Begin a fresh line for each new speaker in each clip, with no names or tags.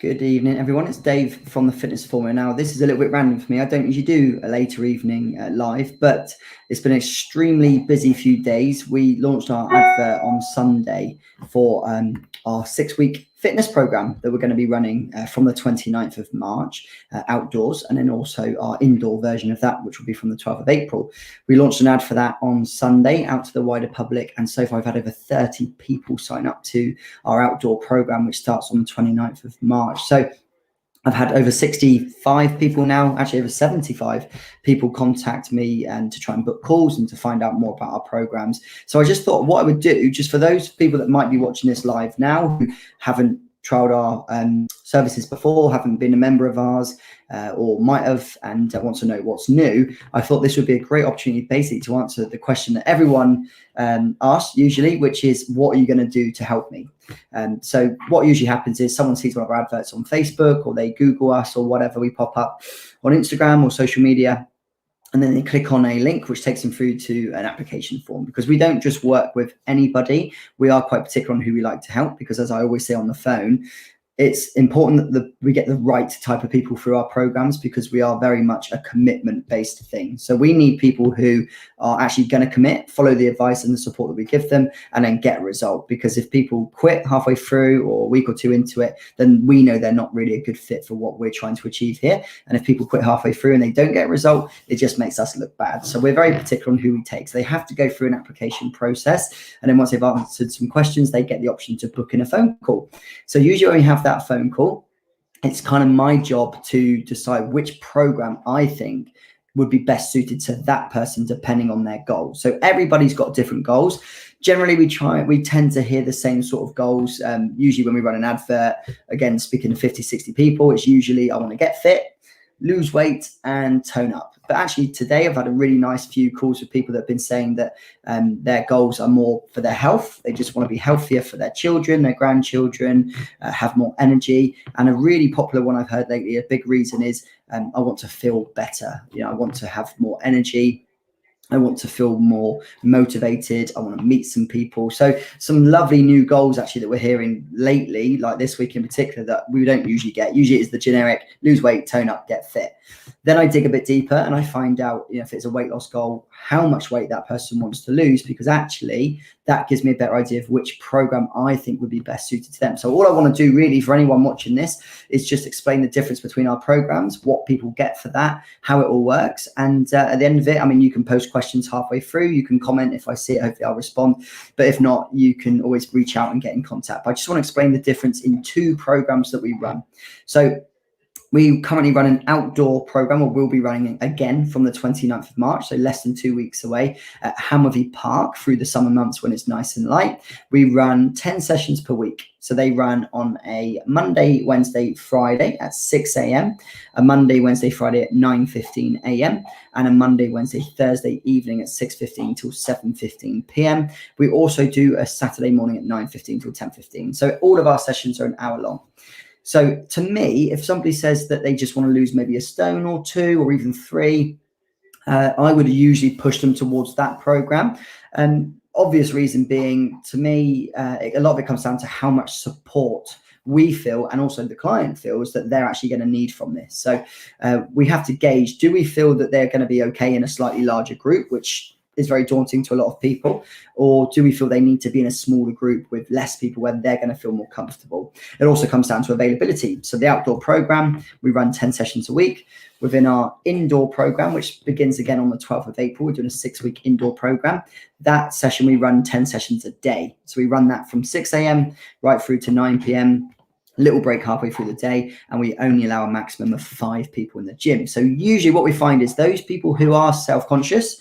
Good evening, everyone. It's Dave from the Fitness Formula. Now, this is a little bit random for me. I don't usually do a later evening live, but it's been an extremely busy few days. We launched our advert on Sunday for our 6-week fitness program that we're going to be running from the 29th of March outdoors, and then also our indoor version of that, which will be from the 12th of April. We launched an ad for that on Sunday out to the wider public, and so far I've had over 30 people sign up to our outdoor program, which starts on the 29th of March. So I've had over 65 people now, actually over 75 people contact me and to try and book calls and to find out more about our programs. So I just thought what I would do, just for those people that might be watching this live now who haven't trialed our services before, haven't been a member of ours, or might have and want to know what's new, I thought this would be a great opportunity basically to answer the question that everyone asks usually, which is, what are you going to do to help me? So what usually happens is someone sees one of our adverts on Facebook, or they Google us, or whatever, we pop up on Instagram or social media, and then they click on a link which takes them through to an application form. Because we don't just work with anybody, we are quite particular on who we like to help, because as I always say on the phone, it's important that we get the right type of people through our programs, because we are very much a commitment-based thing. So we need people who are actually going to commit, follow the advice and the support that we give them, and then get a result. Because if people quit halfway through or a week or two into it, then we know they're not really a good fit for what we're trying to achieve here. And if people quit halfway through and they don't get a result, it just makes us look bad. So we're very particular on who we take. So they have to go through an application process. And then once they've answered some questions, they get the option to book in a phone call. So usually when we have that phone call, it's kind of my job to decide which program I think would be best suited to that person depending on their goals. So everybody's got different goals. Generally, we tend to hear the same sort of goals. Usually when we run an advert, again, speaking to 50, 60 people, it's usually I want to get fit, lose weight and tone up. But actually today I've had a really nice few calls with people that have been saying that their goals are more for their health. They just want to be healthier for their children, their grandchildren, have more energy. And a really popular one I've heard lately, a big reason is I want to feel better. I want to have more energy. I want to feel more motivated. I want to meet some people. So some lovely new goals actually that we're hearing lately, like this week in particular, that we don't usually get. Usually it's the generic lose weight, tone up, get fit. Then I dig a bit deeper and I find out, if it's a weight loss goal, how much weight that person wants to lose, because actually that gives me a better idea of which program I think would be best suited to them. So all I want to do really for anyone watching this is just explain the difference between our programs, what people get for that, how it all works. And at the end of it, you can post questions halfway through. You can comment if I see it, hopefully I'll respond. But if not, you can always reach out and get in contact. But I just want to explain the difference in two programs that we run. So we currently run an outdoor program, or we'll be running again from the 29th of March, so less than 2 weeks away, at Hammervey Park through the summer months when it's nice and light. We run 10 sessions per week. So they run on a Monday, Wednesday, Friday at 6 a.m., a Monday, Wednesday, Friday at 9:15 a.m., and a Monday, Wednesday, Thursday evening at 6:15 till 7:15 p.m. We also do a Saturday morning at 9:15 till 10:15. So all of our sessions are an hour long. So to me, if somebody says that they just want to lose maybe a stone or two or even 3, I would usually push them towards that program. Obvious reason being, to me, a lot of it comes down to how much support we feel and also the client feels that they're actually going to need from this. So we have to gauge, do we feel that they're going to be okay in a slightly larger group, which is very daunting to a lot of people, or do we feel they need to be in a smaller group with less people where they're going to feel more comfortable? It also comes down to availability. So the outdoor program, we run 10 sessions a week. Within our indoor program, which begins again on the 12th of April, we're doing a 6-week indoor program. That session, we run 10 sessions a day. So we run that from 6 a.m. right through to 9 p.m. little break halfway through the day, and we only allow a maximum of 5 people in the gym. So usually what we find is those people who are self-conscious,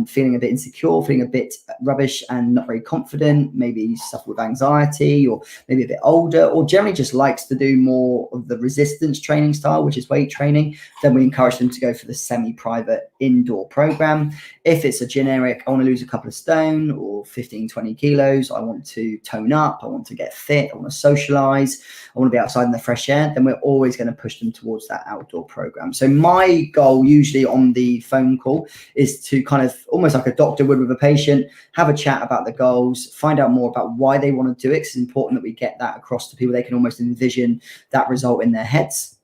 feeling a bit insecure, feeling a bit rubbish and not very confident, maybe suffer with anxiety, or maybe a bit older, or generally just likes to do more of the resistance training style, which is weight training, then we encourage them to go for the semi-private indoor program. If it's a generic, I want to lose a couple of stone or 15, 20 kilos, I want to tone up, I want to get fit, I want to socialize, I want to be outside in the fresh air, then we're always going to push them towards that outdoor program. So my goal usually on the phone call is to kind of of almost like a doctor would with a patient, have a chat about the goals, find out more about why they want to do it. It's important that we get that across to people. They can almost envision that result in their heads.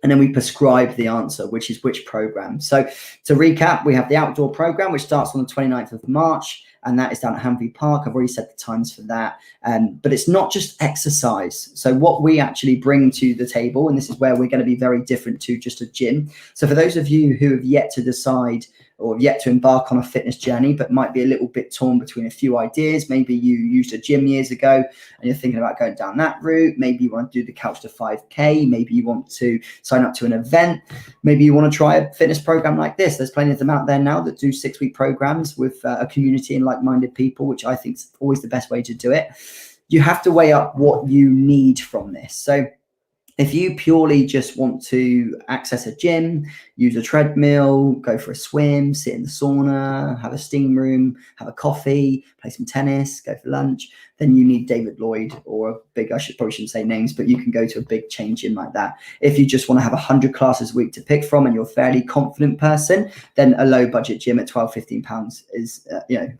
And then we prescribe the answer, which is which program. So to recap, we have the outdoor program, which starts on the 29th of March, and that is down at Hanby Park. I've already said the times for that. But it's not just exercise. So what we actually bring to the table, and this is where we're going to be very different to just a gym. So for those of you who have yet to decide or yet to embark on a fitness journey, but might be a little bit torn between a few ideas. Maybe you used a gym years ago and you're thinking about going down that route. Maybe you want to do the Couch to 5K. Maybe you want to sign up to an event. Maybe you want to try a fitness program like this. There's plenty of them out there now that do 6-week programs with a community and like-minded people, which I think is always the best way to do it. You have to weigh up what you need from this. So if you purely just want to access a gym, use a treadmill, go for a swim, sit in the sauna, have a steam room, have a coffee, play some tennis, go for lunch, then you need David Lloyd or a big, probably shouldn't say names, but you can go to a big chain gym like that. If you just want to have 100 classes a week to pick from and you're a fairly confident person, then a low budget gym at £12-15 is,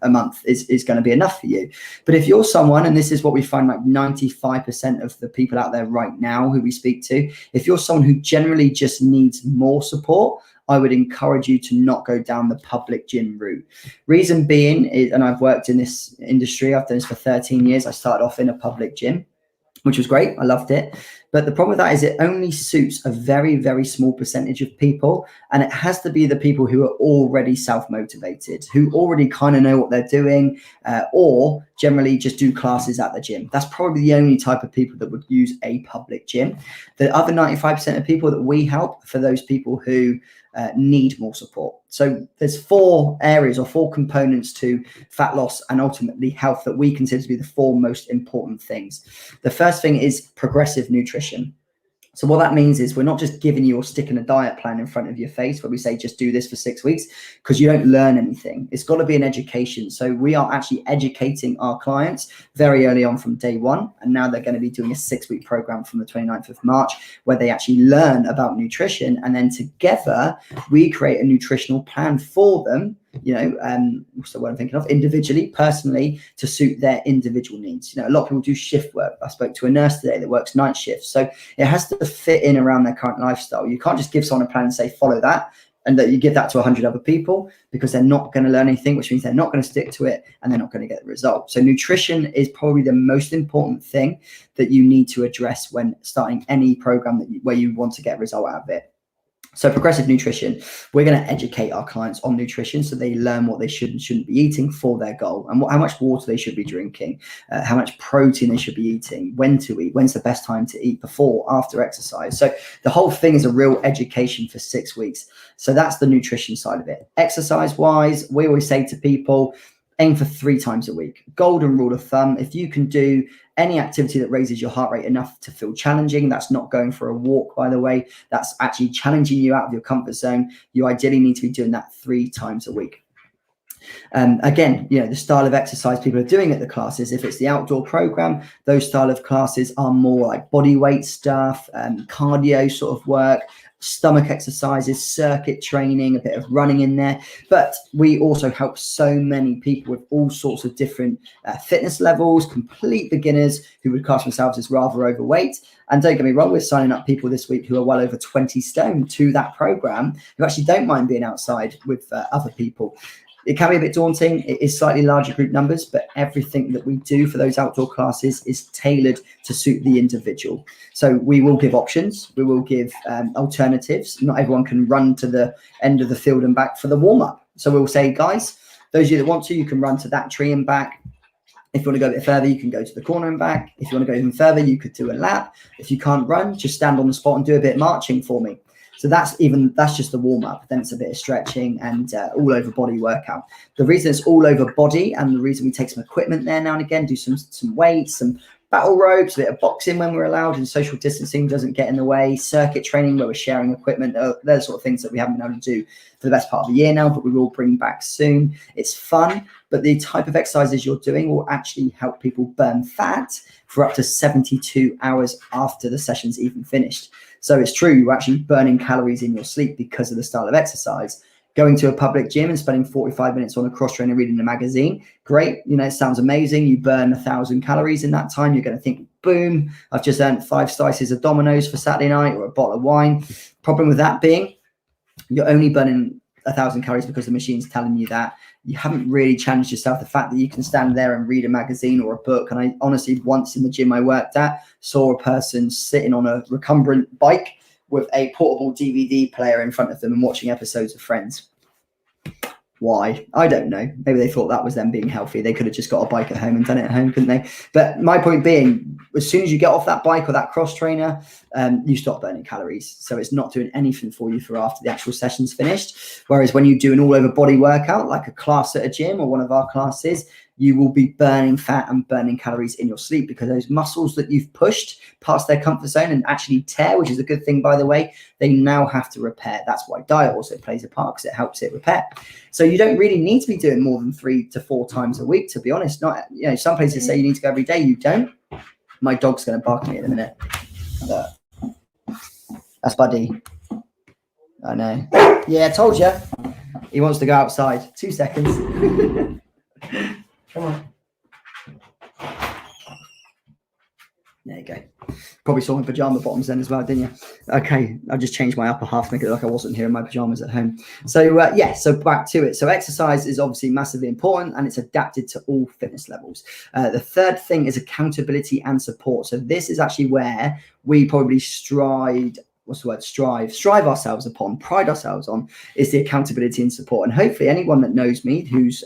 a month is going to be enough for you. But if you're someone, and this is what we find like 95% of the people out there right now who we speak to, if you're someone who generally just needs more support, I would encourage you to not go down the public gym route. Reason being is, and I've worked in this industry, I've done this for 13 years. I started off in a public gym, which was great. I loved it. But the problem with that is it only suits a very, very small percentage of people. And it has to be the people who are already self-motivated, who already kind of know what they're doing, or generally just do classes at the gym. That's probably the only type of people that would use a public gym. The other 95% of people that we help, for those people who need more support. So there's 4 areas or 4 components to fat loss and ultimately health that we consider to be the 4 most important things. The first thing is progressive nutrition. So what that means is we're not just giving you or sticking a diet plan in front of your face where we say, just do this for 6 weeks, because you don't learn anything. It's got to be an education. So we are actually educating our clients very early on from day one. And now they're going to be doing a 6-week program from the 29th of March, where they actually learn about nutrition. And then together we create a nutritional plan for them, what's the word I'm thinking of, individually, personally, to suit their individual needs. A lot of people do shift work. I spoke to a nurse today that works night shifts. So it has to fit in around their current lifestyle. You can't just give someone a plan and say, follow that, and that you give that to 100 other people, because they're not going to learn anything, which means they're not going to stick to it and they're not going to get the result. So nutrition is probably the most important thing that you need to address when starting any program where you want to get a result out of it. So progressive nutrition, we're going to educate our clients on nutrition so they learn what they should and shouldn't be eating for their goal, and how much water they should be drinking, how much protein they should be eating, when to eat, when's the best time to eat, before, after exercise. So the whole thing is a real education for 6 weeks. So that's the nutrition side of it. Exercise wise, we always say to people, aim for 3 times a week. Golden rule of thumb, if you can do any activity that raises your heart rate enough to feel challenging, that's not going for a walk, by the way, that's actually challenging you out of your comfort zone, you ideally need to be doing that 3 times a week. Again, the style of exercise people are doing at the classes, if it's the outdoor program, those style of classes are more like body weight stuff, cardio sort of work, stomach exercises, circuit training, a bit of running in there. But we also help so many people with all sorts of different fitness levels, complete beginners who would class themselves as rather overweight. And don't get me wrong, we're signing up people this week who are well over 20 stone to that program, who actually don't mind being outside with other people. It can be a bit daunting. It is slightly larger group numbers, but everything that we do for those outdoor classes is tailored to suit the individual. So we will give options. We will give alternatives. Not everyone can run to the end of the field and back for the warm-up. So we'll say, guys, those of you that want to, you can run to that tree and back. If you want to go a bit further, you can go to the corner and back. If you want to go even further, you could do a lap. If you can't run, just stand on the spot and do a bit of marching for me. So that's just the warm-up. Then it's a bit of stretching and all over body workout. The reason it's all over body, and the reason we take some equipment there now and again, do some weights, some battle ropes, a bit of boxing when we're allowed, and social distancing doesn't get in the way, circuit training where we're sharing equipment, they're the sort of things that we haven't been able to do for the best part of the year now, but we will bring back soon. It's fun, but the type of exercises you're doing will actually help people burn fat for up to 72 hours after the session's even finished. So it's true, you're actually burning calories in your sleep because of the style of exercise. Going to a public gym and spending 45 minutes on a cross trainer reading a magazine, great. It sounds amazing. You burn 1,000 calories in that time. You're going to think, boom, I've just earned 5 slices of Domino's for Saturday night or a bottle of wine. Problem with that being, you're only burning 1,000 calories because the machine's telling you that. You haven't really challenged yourself. The fact that you can stand there and read a magazine or a book. And I honestly, once in the gym I worked at, saw a person sitting on a recumbent bike with a portable DVD player in front of them and watching episodes of Friends. Why? I don't know. Maybe they thought that was them being healthy. They could have just got a bike at home and done it at home, couldn't they? But my point being, as soon as you get off that bike or that cross trainer, you stop burning calories. So it's not doing anything for you for after the actual session's finished. Whereas when you do an all over body workout, like a class at a gym or one of our classes, you will be burning fat and burning calories in your sleep, because those muscles that you've pushed past their comfort zone and actually tear, which is a good thing, by the way, they now have to repair. That's why diet also plays a part, because it helps it repair. So you don't really need to be doing more than 3 to 4 times a week, to be honest. Not, some places say you need to go every day. You don't. My dog's going to bark at me in a minute. That's Buddy. I know. Yeah, I told you. He wants to go outside. 2 seconds. Come on. There you go. Probably saw my pajama bottoms then as well, didn't you? Okay, I just changed my upper half to make it look like I wasn't here in my pajamas at home. So so back to it. So exercise is obviously massively important, and it's adapted to all fitness levels. The third thing is accountability and support. So this is actually where we probably strive ourselves upon, pride ourselves on, is the accountability and support. And hopefully anyone that knows me, who's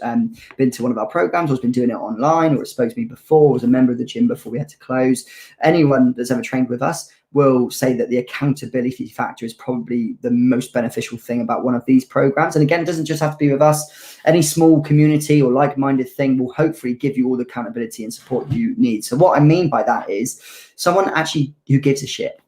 been to one of our programs or has been doing it online or has spoke to me before, was a member of the gym before we had to close, anyone that's ever trained with us will say that the accountability factor is probably the most beneficial thing about one of these programs. And again, it doesn't just have to be with us. Any small community or like-minded thing will hopefully give you all the accountability and support you need. So what I mean by that is someone actually who gives a shit.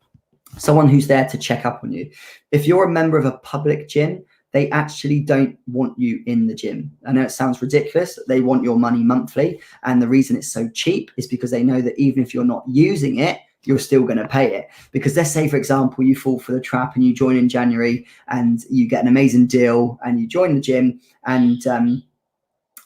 Someone who's there to check up on you. If you're a member of a public gym, they actually don't want you in the gym. I know it sounds ridiculous. They want your money monthly. And the reason it's so cheap is because they know that even if you're not using it, you're still going to pay it. Because let's say, for example, you fall for the trap and you join in January and you get an amazing deal and you join the gym and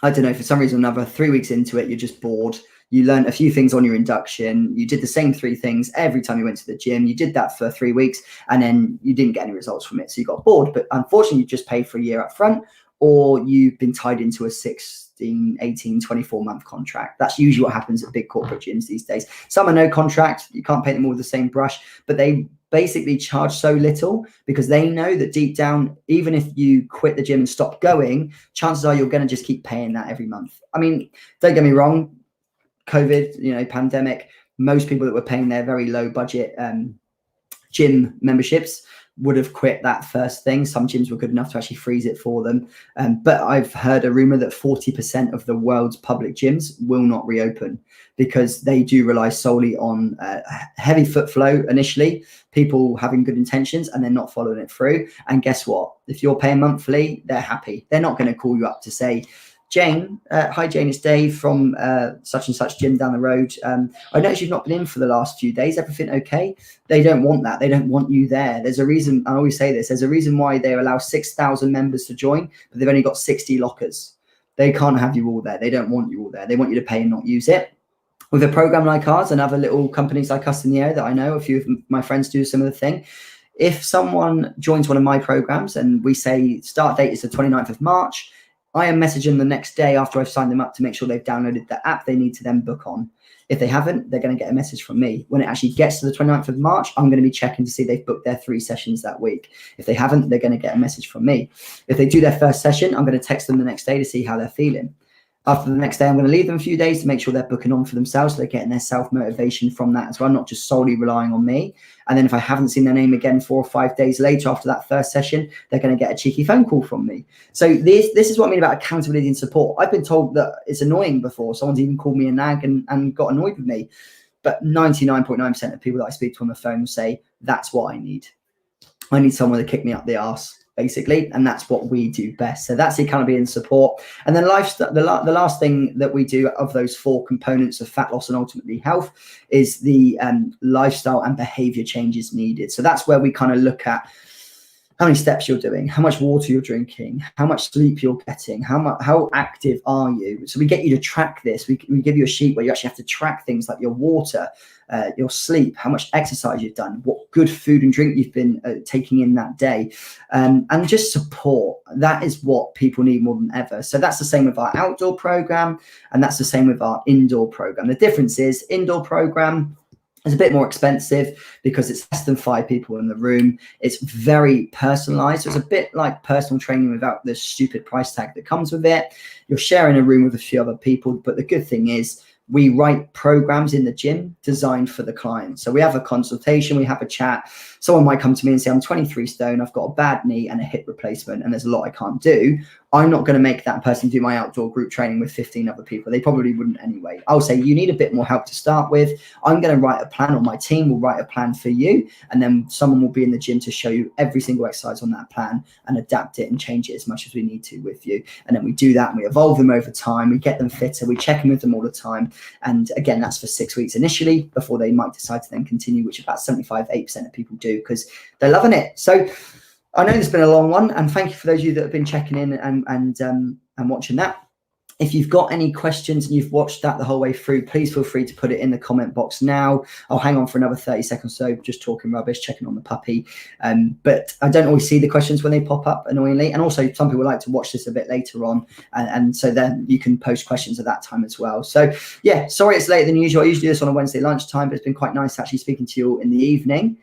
I don't know, for some reason or another, 3 weeks into it, you're just bored. You learned a few things on your induction. You did the same 3 things every time you went to the gym. You did that for 3 weeks and then you didn't get any results from it. So you got bored, but unfortunately you just paid for a year up front, or you've been tied into a 16, 18, 24-month contract. That's usually what happens at big corporate gyms these days. Some are no contract. You can't paint them all with the same brush, but they basically charge so little because they know that deep down, even if you quit the gym and stop going, chances are you're going to just keep paying that every month. I mean, don't get me wrong, COVID, pandemic, most people that were paying their very low budget gym memberships would have quit that first thing. Some gyms were good enough to actually freeze it for them. But I've heard a rumor that 40% of the world's public gyms will not reopen because they do rely solely on heavy foot flow initially, people having good intentions and then not following it through. And guess what? If you're paying monthly, they're happy. They're not going to call you up to say, Jane, hi Jane, it's Dave from such and such gym down the road. I noticed you've not been in for the last few days. Everything okay? They don't want that. They don't want you there. There's a reason. I always say this. There's a reason why they allow 6,000 members to join, but they've only got 60 lockers. They can't have you all there. They don't want you all there. They want you to pay and not use it. With a program like ours and other little companies like us in the area that I know, a few of my friends do a similar thing. If someone joins one of my programs and we say start date is the 29th of March, I am messaging the next day after I've signed them up to make sure they've downloaded the app they need to then book on. If they haven't, they're going to get a message from me. When it actually gets to the 29th of March, I'm going to be checking to see they've booked their 3 sessions that week. If they haven't, they're going to get a message from me. If they do their first session, I'm going to text them the next day to see how they're feeling. After the next day, I'm going to leave them a few days to make sure they're booking on for themselves. So they're getting their self-motivation from that as well, not just solely relying on me. And then if I haven't seen their name again 4 or 5 days later after that first session, they're going to get a cheeky phone call from me. So this is what I mean about accountability and support. I've been told that it's annoying before. Someone's even called me a nag and got annoyed with me. But 99.9% of people that I speak to on the phone say, that's what I need. I need someone to kick me up the arse, basically, and that's what we do best. So that's the accountability and support. And then lifestyle, the last thing that we do of those 4 components of fat loss and ultimately health is the lifestyle and behavior changes needed. So that's where we kind of look at how many steps you're doing, how much water you're drinking, how much sleep you're getting, how active are you. So we get you to track this. We give you a sheet where you actually have to track things like your water, your sleep, how much exercise you've done, what good food and drink you've been taking in that day, and just support. That is what people need more than ever. So that's the same with our outdoor program, and that's the same with our indoor program. The difference is indoor program is a bit more expensive because it's less than 5 people in the room. It's very personalized. It's a bit like personal training without the stupid price tag that comes with it. You're sharing a room with a few other people, but the good thing is we write programs in the gym designed for the client. So we have a consultation, we have a chat. Someone might come to me and say, I'm 23 stone, I've got a bad knee and a hip replacement, and there's a lot I can't do. I'm not going to make that person do my outdoor group training with 15 other people. They probably wouldn't anyway. I'll say, you need a bit more help to start with. I'm going to write a plan, or my team will write a plan for you. And then someone will be in the gym to show you every single exercise on that plan and adapt it and change it as much as we need to with you. And then we do that and we evolve them over time. We get them fitter. We check in with them all the time. And again, that's for 6 weeks initially before they might decide to then continue, which about 75-8% of people do because they're loving it. So I know there's been a long one, and thank you for those of you that have been checking in and watching that. If you've got any questions and you've watched that the whole way through, please feel free to put it in the comment box now. I'll hang on for another 30 seconds or so, just talking rubbish, checking on the puppy. But I don't always see the questions when they pop up, annoyingly. And also, some people like to watch this a bit later on. And so then you can post questions at that time as well. So, yeah, sorry it's later than usual. I usually do this on a Wednesday lunchtime, but it's been quite nice actually speaking to you all in the evening.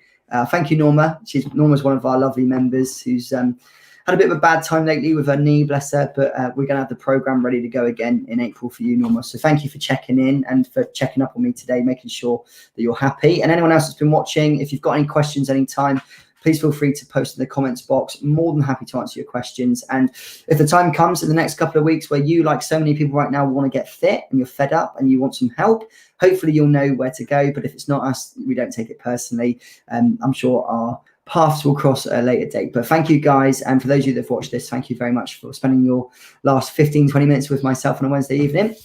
Thank you, Norma. Norma's one of our lovely members who's had a bit of a bad time lately with her knee, bless her, but we're going to have the program ready to go again in April for you, Norma. So thank you for checking in and for checking up on me today, making sure that you're happy. And anyone else that's been watching, if you've got any questions anytime, please feel free to post in the comments box. More than happy to answer your questions. And if the time comes in the next couple of weeks where you, like so many people right now, want to get fit and you're fed up and you want some help, hopefully you'll know where to go. But if it's not us, we don't take it personally. I'm sure our paths will cross at a later date. But thank you guys. And for those of you that have watched this, thank you very much for spending your last 15-20 minutes with myself on a Wednesday evening.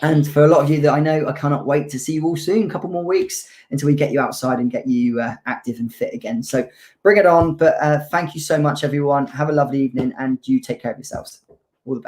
And for a lot of you that I know, I cannot wait to see you all soon, a couple more weeks until we get you outside and get you active and fit again. So bring it on. But thank you so much, everyone. Have a lovely evening and you take care of yourselves. All the best.